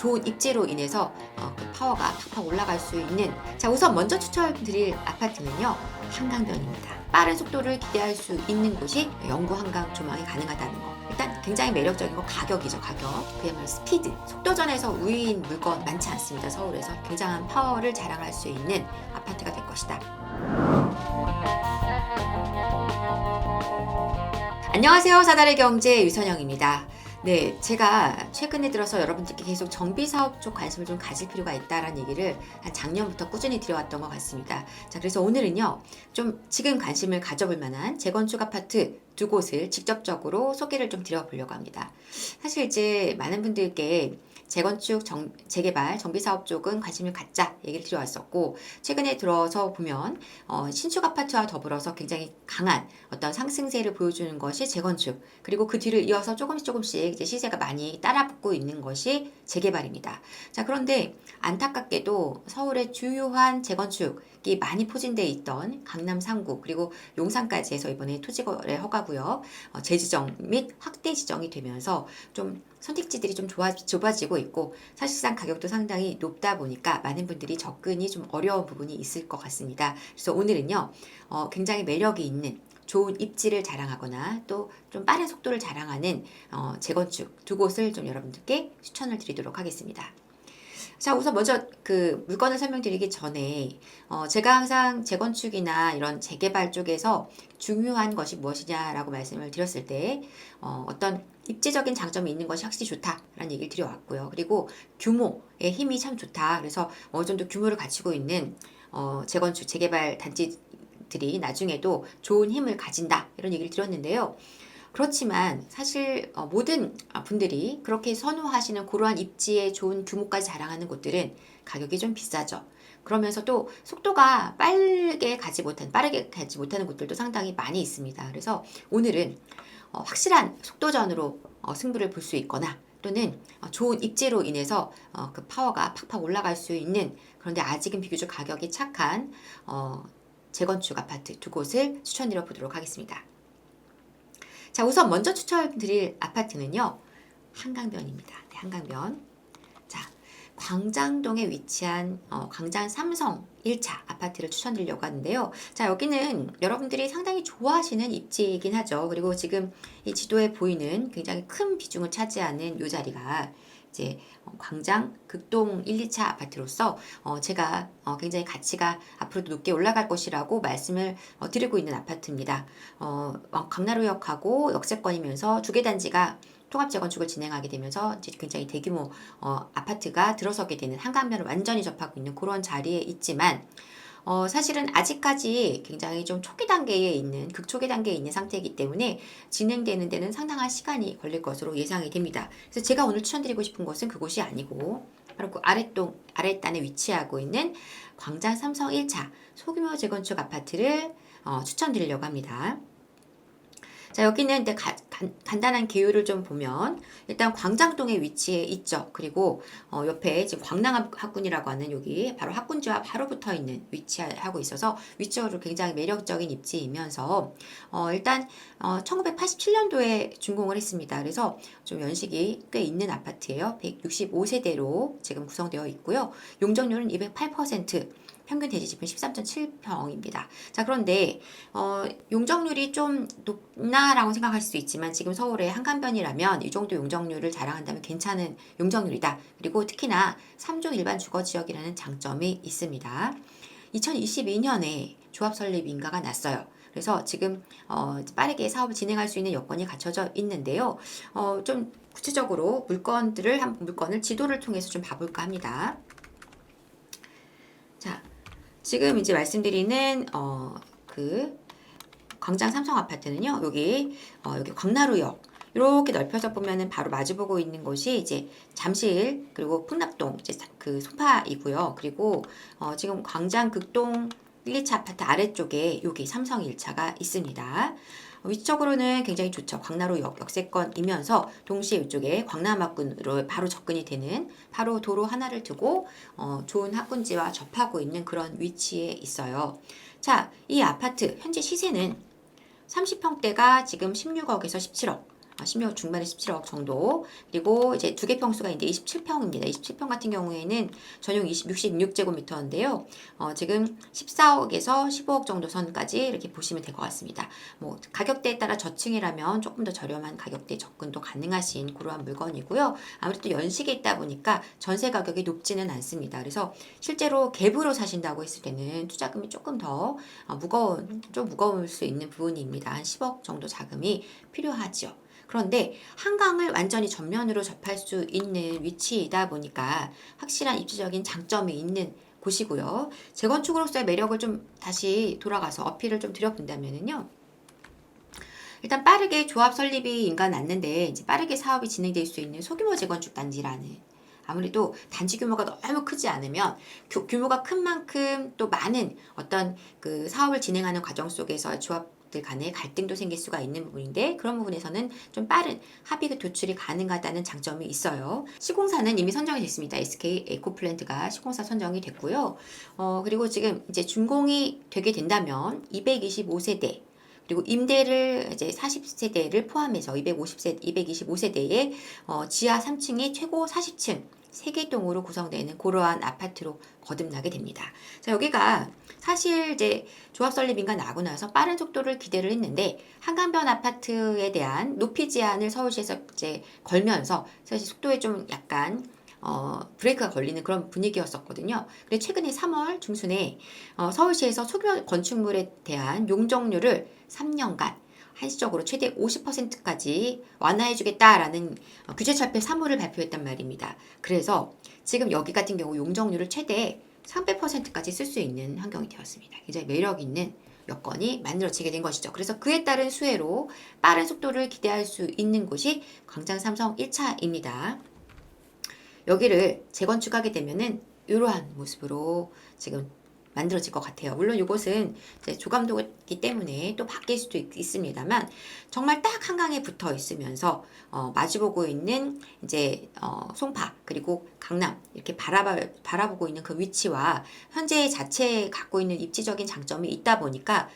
좋은 입지로 인해서 그 파워가 팍팍 올라갈 수 있는, 자 우선 먼저 추천드릴 아파트는요 한강변입니다. 빠른 속도를 기대할 수 있는 곳이 영구 한강 조망이 가능하다는 거, 일단 굉장히 매력적인 거 가격이죠. 가격, 그야말로 스피드, 속도전에서 우위인 물건 많지 않습니다. 서울에서 굉장한 파워를 자랑할 수 있는 아파트가 될 것이다. 안녕하세요. 사달의 경제 유선영입니다. 네, 제가 최근에 들어서 여러분들께 계속 정비사업 쪽 관심을 좀 가질 필요가 있다라는 얘기를 한 작년부터 꾸준히 드려왔던 것 같습니다. 자, 그래서 오늘은요, 좀 지금 관심을 가져볼 만한 재건축 아파트 두 곳을 직접적으로 소개를 좀 드려보려고 합니다. 사실 이제 많은 분들께 재건축, 재개발, 정비사업 쪽은 관심을 갖자 얘기를 드려왔었고, 최근에 들어서 보면 신축 아파트와 더불어서 굉장히 강한 어떤 상승세를 보여주는 것이 재건축, 그리고 그 뒤를 이어서 조금씩 이제 시세가 많이 따라붙고 있는 것이 재개발입니다. 자, 그런데 안타깝게도 서울의 주요한 재건축이 많이 포진되어 있던 강남 상구 그리고 용산까지 해서 이번에 토지거래 허가구역 재지정 및 확대 지정이 되면서 좀 선택지들이 좀 좁아지고 있고, 사실상 가격도 상당히 높다 보니까 많은 분들이 접근이 좀 어려운 부분이 있을 것 같습니다. 그래서 오늘은요, 굉장히 매력이 있는 좋은 입지를 자랑하거나 또 좀 빠른 속도를 자랑하는 재건축 두 곳을 좀 여러분들께 추천을 드리도록 하겠습니다. 자, 우선 먼저 그 물건을 설명드리기 전에 제가 항상 재건축이나 이런 재개발 쪽에서 중요한 것이 무엇이냐라고 말씀을 드렸을 때 어떤 입지적인 장점이 있는 것이 확실히 좋다라는 얘기를 드려왔고요. 그리고 규모의 힘이 참 좋다. 그래서 어느 정도 규모를 갖추고 있는 재건축, 재개발 단지들이 나중에도 좋은 힘을 가진다, 이런 얘기를 드렸는데요. 그렇지만 사실 모든 분들이 그렇게 선호하시는 그러한 입지에 좋은 규모까지 자랑하는 곳들은 가격이 좀 비싸죠. 그러면서도 속도가 빠르게 가지 못하는 곳들도 상당히 많이 있습니다. 그래서 오늘은 확실한 속도전으로 승부를 볼 수 있거나, 또는 좋은 입지로 인해서 그 파워가 팍팍 올라갈 수 있는, 그런데 아직은 비교적 가격이 착한 재건축 아파트 두 곳을 추천드려 보도록 하겠습니다. 자, 우선 먼저 추천드릴 아파트는요 한강변입니다. 네, 한강변. 자, 광장동에 위치한 광장 삼성 1차 아파트를 추천드리려고 하는데요. 자, 여기는 여러분들이 상당히 좋아하시는 입지이긴 하죠. 그리고 지금 이 지도에 보이는 굉장히 큰 비중을 차지하는 이 자리가 이제 광장 극동 1, 2차 아파트로서 제가 굉장히 가치가 앞으로도 높게 올라갈 것이라고 말씀을 드리고 있는 아파트입니다. 강나루역하고 역세권이면서 두 개 단지가 통합 재건축을 진행하게 되면서 이제 굉장히 대규모 아파트가 들어서게 되는, 한강변을 완전히 접하고 있는 그런 자리에 있지만, 사실은 아직까지 굉장히 좀 초기 단계에 있는, 극초기 단계에 있는 상태이기 때문에 진행되는 데는 상당한 시간이 걸릴 것으로 예상이 됩니다. 그래서 제가 오늘 추천드리고 싶은 곳은 그곳이 아니고 바로 그 아랫단에 위치하고 있는 광장 삼성 1차 소규모 재건축 아파트를 추천드리려고 합니다. 자, 여기는 간단한 개요를 좀 보면, 일단 광장동에 위치해 있죠. 그리고 옆에 지금 광남학군이라고 하는 여기 바로 학군지와 바로 붙어 있는 위치하고 있어서 위치적으로 굉장히 매력적인 입지이면서 일단 1987년도에 준공을 했습니다. 그래서 좀 연식이 꽤 있는 아파트예요. 165세대로 지금 구성되어 있고요. 용적률은 208%, 평균 대지 지분 13.7평입니다. 자, 그런데 용적률이 좀 높나라고 생각할 수도 있지만, 지금 서울의 한강변이라면 이 정도 용적률을 자랑한다면 괜찮은 용적률이다. 그리고 특히나 3종 일반 주거지역이라는 장점이 있습니다. 2022년에 조합 설립 인가가 났어요. 그래서 지금 빠르게 사업을 진행할 수 있는 여건이 갖춰져 있는데요. 좀 구체적으로 물건을 지도를 통해서 좀 봐볼까 합니다. 자, 지금 이제 말씀드리는 그 광장 삼성 아파트는요, 여기 광나루역 이렇게 넓혀서 보면은 바로 마주보고 있는 곳이 이제 잠실 그리고 풍납동 이제 그 소파이고요. 그리고 지금 광장 극동 1, 2차 아파트 아래쪽에 여기 삼성 1차가 있습니다. 위치적으로는 굉장히 좋죠. 광나루역 역세권이면서 동시에 이쪽에 광남학군으로 바로 접근이 되는, 바로 도로 하나를 두고 좋은 학군지와 접하고 있는 그런 위치에 있어요. 자, 이 아파트 현재 시세는 30평대가 지금 16억에서 17억, 16억 중반에 17억 정도. 그리고 이제 두 개 평수가 있는데 27평입니다. 27평 같은 경우에는 전용 66제곱미터인데요. 지금 14억에서 15억 정도 선까지 이렇게 보시면 될 것 같습니다. 뭐 가격대에 따라 저층이라면 조금 더 저렴한 가격대 접근도 가능하신 그러한 물건이고요. 아무래도 연식이 있다 보니까 전세 가격이 높지는 않습니다. 그래서 실제로 갭으로 사신다고 했을 때는 투자금이 조금 더 좀 무거울 수 있는 부분입니다. 한 10억 정도 자금이 필요하죠. 그런데 한강을 완전히 전면으로 접할 수 있는 위치이다 보니까 확실한 입지적인 장점이 있는 곳이고요. 재건축으로서의 매력을 좀 다시 돌아가서 어필을 좀 드려본다면요. 일단 빠르게 조합 설립이 인가 났는데 이제 빠르게 사업이 진행될 수 있는 소규모 재건축 단지라는, 아무래도 단지 규모가 너무 크지 않으면 규모가 큰 만큼 또 많은 어떤 그 사업을 진행하는 과정 속에서 조합들 간의 갈등도 생길 수가 있는 부분인데, 그런 부분에서는 좀 빠른 합의 도출이 가능하다는 장점이 있어요. 시공사는 이미 선정이 됐습니다. SK 에코플랜트가 시공사 선정이 됐고요. 그리고 지금 이제 준공이 되게 된다면 225세대, 그리고 임대를 이제 40세대를 포함해서 225세대의 지하 3층이 최고 40층 3개 동으로 구성되는 그러한 아파트로 거듭나게 됩니다. 자, 여기가 사실 이제 조합 설립인가 나고 나서 빠른 속도를 기대를 했는데, 한강변 아파트에 대한 높이 제한을 서울시에서 이제 걸면서 사실 속도에 좀 약간 브레이크가 걸리는 그런 분위기였었거든요. 근데 최근에 3월 중순에 서울시에서 소규모 건축물에 대한 용적률을 3년간 한시적으로 최대 50%까지 완화해주겠다라는 규제철폐 사무를 발표했단 말입니다. 그래서 지금 여기 같은 경우 용적률을 최대 300%까지 쓸 수 있는 환경이 되었습니다. 굉장히 매력 있는 여건이 만들어지게 된 것이죠. 그래서 그에 따른 수혜로 빠른 속도를 기대할 수 있는 곳이 광장 삼성 1차입니다. 여기를 재건축하게 되면은 이러한 모습으로 지금 만들어질 것 같아요. 물론 이곳은 이제 조감도기 때문에 또 바뀔 수도 있습니다만, 정말 딱 한강에 붙어 있으면서 마주보고 있는 이제 송파 그리고 강남 이렇게 바라보고 있는 그 위치와 현재 자체에 갖고 있는 입지적인 장점이 있다 보니까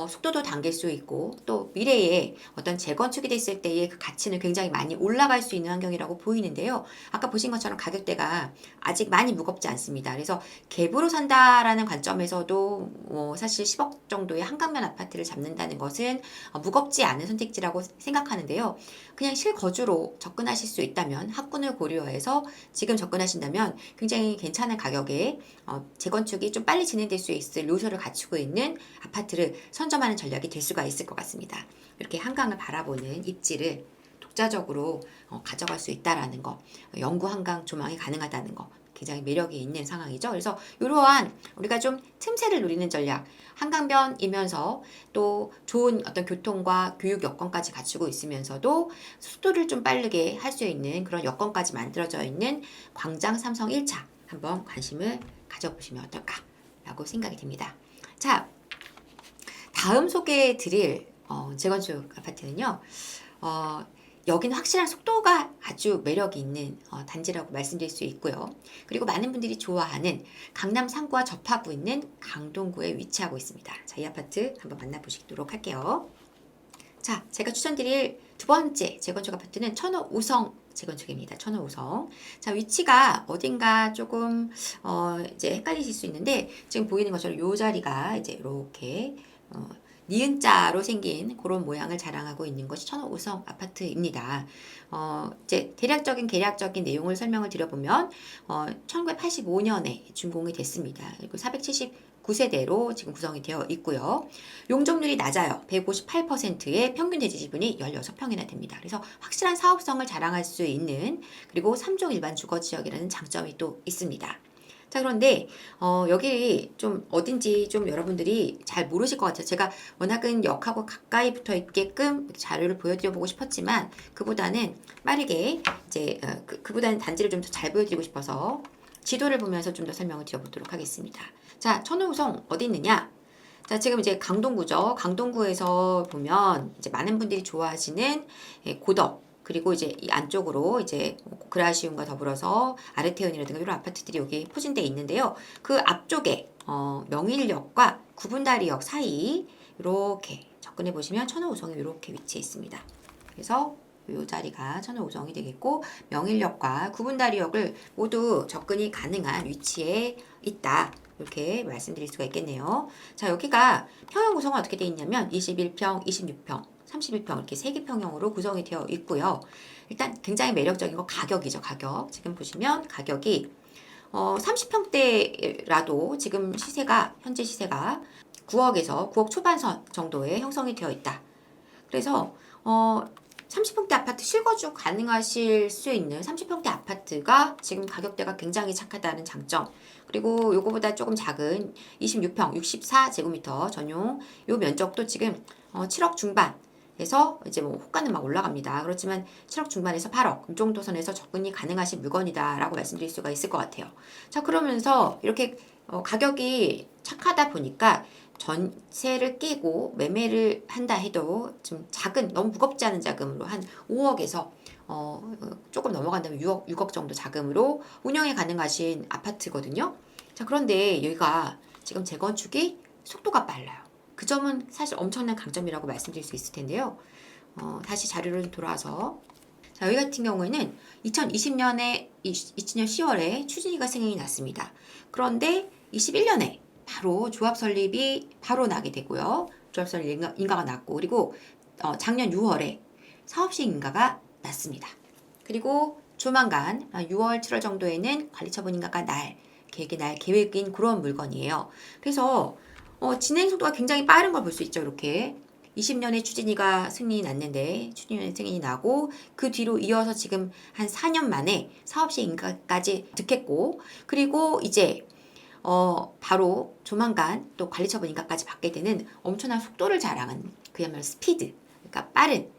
속도도 당길 수 있고, 또 미래에 어떤 재건축이 됐을 때의 그 가치는 굉장히 많이 올라갈 수 있는 환경이라고 보이는데요. 아까 보신 것처럼 가격대가 아직 많이 무겁지 않습니다. 그래서 갭으로 산다라는 관점에서도 사실 10억 정도의 한강면 아파트를 잡는다는 것은 무겁지 않은 선택지라고 생각하는데요. 그냥 실거주로 접근하실 수 있다면, 학군을 고려해서 지금 접근하신다면 굉장히 괜찮은 가격에 재건축이 좀 빨리 진행될 수 있을 요소를 갖추고 있는 아파트를 선점하는 전략이 될 수가 있을 것 같습니다. 이렇게 한강을 바라보는 입지를 독자적으로 가져갈 수 있다라는 거, 영구 한강 조망이 가능하다는 거, 굉장히 매력이 있는 상황이죠. 그래서 이러한 우리가 좀 틈새를 노리는 전략, 한강변이면서 또 좋은 어떤 교통과 교육 여건까지 갖추고 있으면서도 속도를 좀 빠르게 할 수 있는 그런 여건까지 만들어져 있는 광장 삼성 1차 한번 관심을 가져보시면 어떨까라고 생각이 듭니다. 자, 다음 소개해 드릴 재건축 아파트는요. 여기는 확실한 속도가 아주 매력이 있는 단지라고 말씀드릴 수 있고요. 그리고 많은 분들이 좋아하는 강남 상구와 접하고 있는 강동구에 위치하고 있습니다. 자, 이 아파트 한번 만나보시도록 할게요. 자, 제가 추천드릴 두 번째 재건축 아파트는 천호 우성 재건축입니다. 천호 우성. 자, 위치가 어딘가 조금 이제 헷갈리실 수 있는데, 지금 보이는 것처럼 이 자리가 이제 이렇게 니은자로 생긴 그런 모양을 자랑하고 있는 것이 천호 우성 아파트입니다. 이제 계략적인 내용을 설명을 드려보면 1985년에 준공이 됐습니다. 그리고 479세대로 지금 구성이 되어 있고요. 용적률이 낮아요. 158%의 평균 대지 지분이 16평이나 됩니다. 그래서 확실한 사업성을 자랑할 수 있는, 그리고 3종 일반 주거지역이라는 장점이 또 있습니다. 자, 그런데 여기 좀 어딘지 좀 여러분들이 잘 모르실 것 같아요. 제가 워낙은 역하고 가까이 붙어 있게끔 자료를 보여드려 보고 싶었지만, 그보다는 빠르게 이제 그보다는 단지를 좀 더 잘 보여드리고 싶어서 지도를 보면서 좀 더 설명을 드려보도록 하겠습니다. 자, 천호우성 어디 있느냐? 자, 지금 이제 강동구죠. 강동구에서 보면 이제 많은 분들이 좋아하시는 고덕, 그리고 이제 이 안쪽으로 이제 그라시움과 더불어서 아르테온이라든가 이런 아파트들이 여기 포진되어 있는데요. 그 앞쪽에 명일역과 구분다리역 사이 이렇게 접근해 보시면 천호우성이 이렇게 위치해 있습니다. 그래서 요 자리가 천호우성이 되겠고 명일역과 구분다리역을 모두 접근이 가능한 위치에 있다. 이렇게 말씀드릴 수가 있겠네요. 자, 여기가 평형 구성은 어떻게 되어 있냐면 21평, 26평, 31평 이렇게 3개 평형으로 구성이 되어 있고요. 일단 굉장히 매력적인 거 가격이죠. 가격. 지금 보시면 가격이 30평대라도 지금 시세가 현재 시세가 9억에서 9억 초반선 정도의 형성이 되어 있다. 그래서 30평대 아파트 실거주 가능하실 수 있는 30평대 아파트가 지금 가격대가 굉장히 착하다는 장점, 그리고 요거보다 조금 작은 26평 64제곱미터 전용 요 면적도 지금 7억 중반에서 이제 뭐 호가는 막 올라갑니다. 그렇지만 7억 중반에서 8억 이 정도 선에서 접근이 가능하신 물건이다라고 말씀드릴 수가 있을 것 같아요. 자, 그러면서 이렇게 가격이 착하다 보니까 전세를 끼고 매매를 한다 해도 좀 작은, 너무 무겁지 않은 자금으로 한 5억에서 조금 넘어간다면 6억 정도 자금으로 운영이 가능하신 아파트거든요. 자, 그런데 여기가 지금 재건축이 속도가 빨라요. 그 점은 사실 엄청난 강점이라고 말씀드릴 수 있을 텐데요. 다시 자료를 돌아와서, 자, 여기 같은 경우에는 2020년에 2020년 10월에 추진위가 승인이 났습니다. 그런데 21년에 바로 조합 설립이 바로 나게 되고요. 조합 설립 인가가 났고, 그리고 작년 6월에 사업시행 인가가 났습니다. 그리고 조만간 6월, 7월 정도에는 관리처분 인가가 날 계획인 그런 물건이에요. 그래서 진행 속도가 굉장히 빠른 걸 볼 수 있죠. 이렇게 20년에 추진위가 승인이 났는데, 추진위에 승인이 나고 그 뒤로 이어서 지금 한 4년 만에 사업시행 인가까지 득했고, 그리고 이제 바로 조만간 또 관리처분 인가까지 받게 되는 엄청난 속도를 자랑한 그야말로 스피드, 그러니까 빠른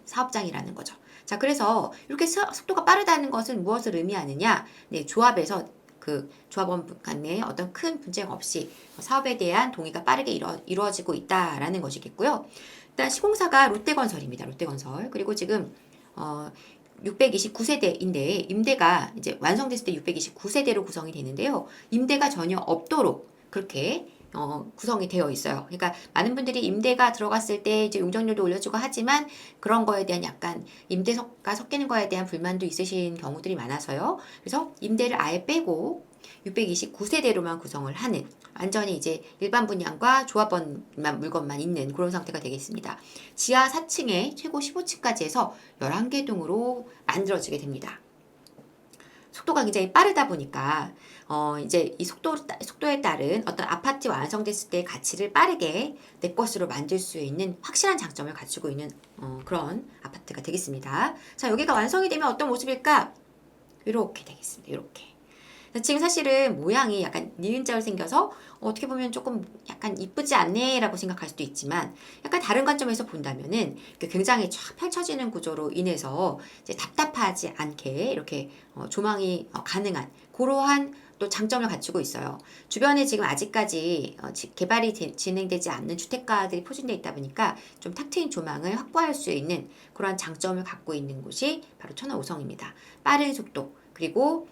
사업장이라는 거죠. 자, 그래서 이렇게 속도가 빠르다는 것은 무엇을 의미하느냐? 네, 조합에서 그 조합원 간에 어떤 큰 분쟁 없이 사업에 대한 동의가 빠르게 이루어지고 있다라는 것이겠고요. 일단 시공사가 롯데건설입니다. 롯데건설. 그리고 지금 629세대인데 임대가 이제 완성됐을 때 629세대로 구성이 되는데요. 임대가 전혀 없도록 그렇게 구성이 되어 있어요. 그러니까 많은 분들이 임대가 들어갔을 때 이제 용적률도 올려주고 하지만 그런 거에 대한 약간 임대가 섞이는 거에 대한 불만도 있으신 경우들이 많아서요. 그래서 임대를 아예 빼고 629세대로만 구성을 하는, 완전히 이제 일반 분양과 조합원만 물건만 있는 그런 상태가 되겠습니다. 지하 4층에 최고 15층까지 해서 11개 동으로 만들어지게 됩니다. 속도가 굉장히 빠르다 보니까 이제 이 속도에 따른 어떤 아파트 완성됐을 때의 가치를 빠르게 내 것으로 만들 수 있는 확실한 장점을 갖추고 있는 그런 아파트가 되겠습니다. 자, 여기가 완성이 되면 어떤 모습일까? 이렇게 되겠습니다. 이렇게. 지금 사실은 모양이 약간 니은자로 생겨서 어떻게 보면 조금 약간 이쁘지 않네 라고 생각할 수도 있지만, 약간 다른 관점에서 본다면은 굉장히 쫙 펼쳐지는 구조로 인해서 이제 답답하지 않게 이렇게 조망이 가능한 그러한 또 장점을 갖추고 있어요. 주변에 지금 아직까지 개발이 진행되지 않는 주택가들이 포진되어 있다 보니까 좀 탁 트인 조망을 확보할 수 있는 그러한 장점을 갖고 있는 곳이 바로 천하오성입니다. 빠른 속도, 그리고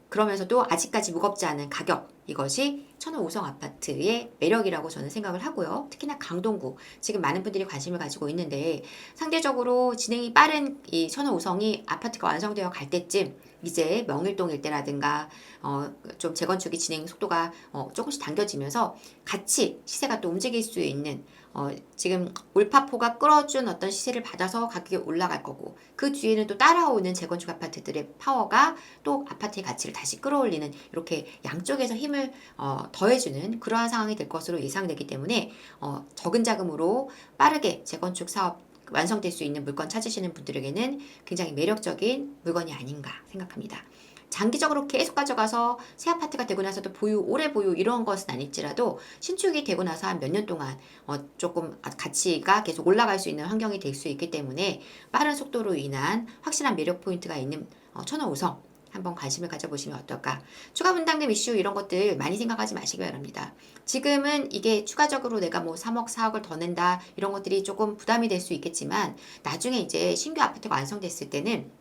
그러면서도 아직까지 무겁지 않은 가격, 이것이 천호오성 아파트의 매력이라고 저는 생각을 하고요. 특히나 강동구, 지금 많은 분들이 관심을 가지고 있는데 상대적으로 진행이 빠른 이 천호오성이 아파트가 완성되어 갈 때쯤 이제 명일동 일대라든가 좀 재건축이 진행 속도가 조금씩 당겨지면서 같이 시세가 또 움직일 수 있는, 지금 올파포가 끌어준 어떤 시세를 받아서 가격이 올라갈 거고, 그 뒤에는 또 따라오는 재건축 아파트들의 파워가 또 아파트의 가치를 다시 끌어올리는, 이렇게 양쪽에서 힘을 더해주는 그러한 상황이 될 것으로 예상되기 때문에 적은 자금으로 빠르게 재건축 사업 완성될 수 있는 물건 찾으시는 분들에게는 굉장히 매력적인 물건이 아닌가 생각합니다. 장기적으로 계속 가져가서 새 아파트가 되고 나서도 오래 보유 이런 것은 아닐지라도 신축이 되고 나서 한 몇 년 동안 조금 가치가 계속 올라갈 수 있는 환경이 될 수 있기 때문에 빠른 속도로 인한 확실한 매력 포인트가 있는 천호오성 한번 관심을 가져보시면 어떨까. 추가 분담금 이슈 이런 것들 많이 생각하지 마시기 바랍니다. 지금은 이게 추가적으로 내가 뭐 3억, 4억을 더 낸다 이런 것들이 조금 부담이 될 수 있겠지만, 나중에 이제 신규 아파트가 완성됐을 때는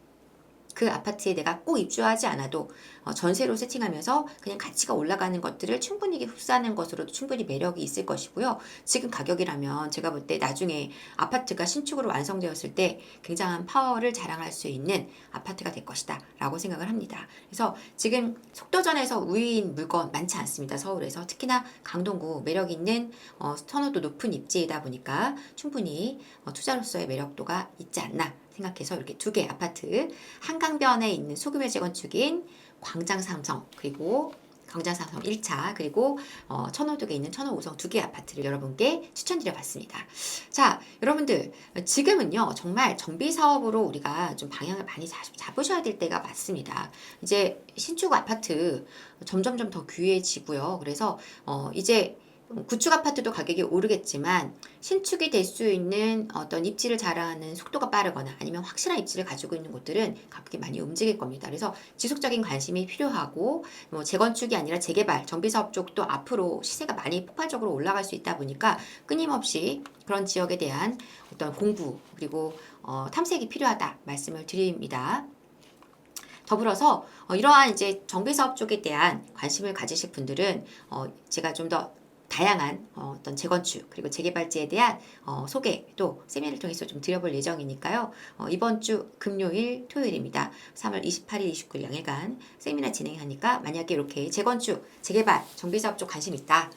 그 아파트에 내가 꼭 입주하지 않아도 전세로 세팅하면서 그냥 가치가 올라가는 것들을 충분히 흡수하는 것으로도 충분히 매력이 있을 것이고요. 지금 가격이라면 제가 볼 때 나중에 아파트가 신축으로 완성되었을 때 굉장한 파워를 자랑할 수 있는 아파트가 될 것이다 라고 생각을 합니다. 그래서 지금 속도전에서 우위인 물건 많지 않습니다. 서울에서 특히나 강동구 매력 있는 선호도 높은 입지이다 보니까 충분히 투자로서의 매력도가 있지 않나 생각해서 이렇게 두 개 아파트, 한강변에 있는 소규모 재건축인 광장삼성, 그리고 광장삼성 1차, 그리고 천호동에 있는 천호 5성 두 개 아파트를 여러분께 추천드려 봤습니다. 자, 여러분들 지금은요 정말 정비 사업으로 우리가 좀 방향을 많이 잡으셔야 될 때가 맞습니다. 이제 신축 아파트 점점점 더 귀해지고요. 그래서 이제 구축 아파트도 가격이 오르겠지만 신축이 될 수 있는 어떤 입지를 자랑하는 속도가 빠르거나 아니면 확실한 입지를 가지고 있는 곳들은 가격이 많이 움직일 겁니다. 그래서 지속적인 관심이 필요하고 재건축이 아니라 재개발, 정비사업 쪽도 앞으로 시세가 많이 폭발적으로 올라갈 수 있다 보니까 끊임없이 그런 지역에 대한 어떤 공부 그리고 탐색이 필요하다 말씀을 드립니다. 더불어서 이러한 이제 정비사업 쪽에 대한 관심을 가지실 분들은 제가 좀 더 다양한 어떤 재건축 그리고 재개발지에 대한 소개도 세미나를 통해서 좀 드려볼 예정이니까요. 이번 주 금요일 토요일입니다. 3월 28일 29일 양일간 세미나 진행하니까 만약에 이렇게 재건축 재개발 정비사업 쪽 관심 있다.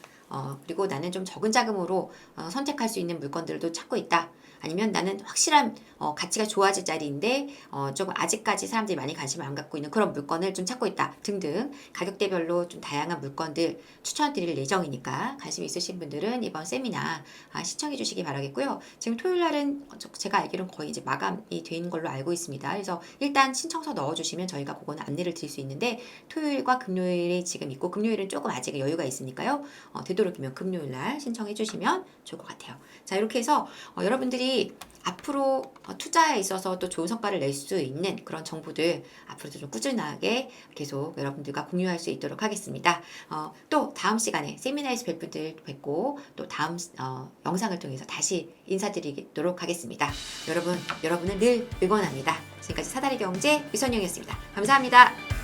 그리고 나는 좀 적은 자금으로 선택할 수 있는 물건들도 찾고 있다. 아니면 나는 확실한 가치가 좋아질 자리인데 조금 아직까지 사람들이 많이 관심을 안 갖고 있는 그런 물건을 좀 찾고 있다 등등 가격대별로 좀 다양한 물건들 추천드릴 예정이니까 관심 있으신 분들은 이번 세미나 시청해 주시기 바라겠고요. 지금 토요일 날은 제가 알기로는 거의 이제 마감이 된 걸로 알고 있습니다. 그래서 일단 신청서 넣어주시면 저희가 그거는 안내를 드릴 수 있는데 토요일과 금요일이 지금 있고 금요일은 조금 아직 여유가 있으니까요. 되도록이면 금요일 날 신청해 주시면 좋을 것 같아요. 자, 이렇게 해서 여러분들이 앞으로 투자에 있어서 또 좋은 성과를 낼 수 있는 그런 정보들 앞으로도 좀 꾸준하게 계속 여러분들과 공유할 수 있도록 하겠습니다. 또 다음 시간에 세미나에서 뵙고 또 다음 영상을 통해서 다시 인사드리도록 하겠습니다. 여러분을 늘 응원합니다. 지금까지 사다리 경제 유선영이었습니다. 감사합니다.